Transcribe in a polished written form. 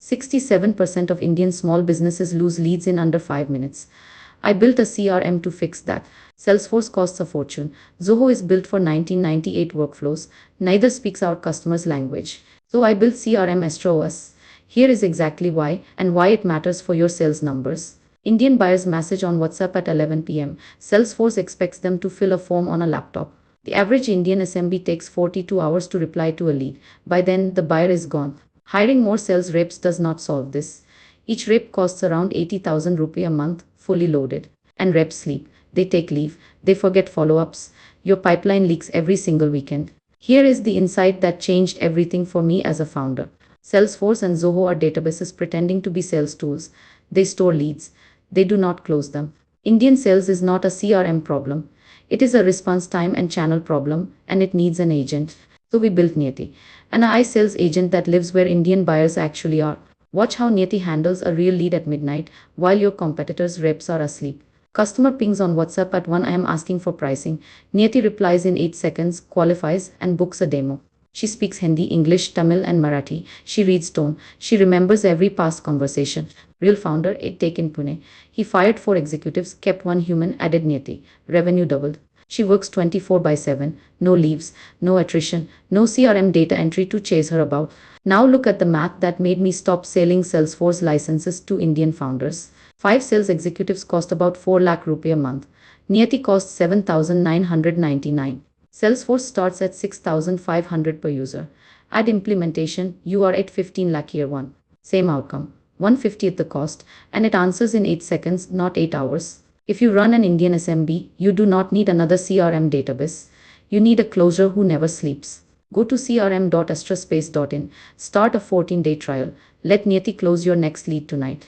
67% of Indian small businesses lose leads in under 5 minutes. I built a CRM to fix that. Salesforce costs a fortune. Zoho is built for 1998 workflows. Neither speaks our customers' language. So I built CRM Astra OS. Here is exactly why and why it matters for your sales numbers. Indian buyers message on WhatsApp at 11 pm. Salesforce expects them to fill a form on a laptop. The average Indian SMB takes 42 hours to reply to a lead. By then, the buyer is gone. Hiring more sales reps does not solve this. Each rep costs around 80,000 rupee a month, fully loaded. And reps sleep, they take leave, they forget follow-ups. Your pipeline leaks every single weekend. Here is the insight that changed everything for me as a founder. Salesforce and Zoho are databases pretending to be sales tools. They store leads. They do not close them. Indian sales is not a CRM problem. It is a response time and channel problem, and it needs an agent. So we built Niyati, an AI sales agent that lives where Indian buyers actually are. Watch how Niyati handles a real lead at midnight while your competitors' reps are asleep. Customer pings on WhatsApp at 1 am asking for pricing. Niyati replies in 8 seconds, qualifies, and books a demo. She speaks Hindi, English, Tamil, and Marathi. She reads tone. She remembers every past conversation. Real founder, it take in Pune. He fired 4 executives, kept 1 human, added Niyati. Revenue doubled. She works 24/7, no leaves, no attrition, no CRM data entry to chase her about. Now look at the math that made me stop selling Salesforce licenses to Indian founders. 5 sales executives cost about 4 lakh rupee a month. Niyati costs 7,999. Salesforce starts at 6,500 per user. Add implementation, you are at 15 lakh year 1. Same outcome, 150th the cost, and it answers in 8 seconds, not 8 hours. If you run an Indian SMB, you do not need another CRM database. You need a closer who never sleeps. Go to crm.astraspace.in, start a 14-day trial. Let Niyati close your next lead tonight.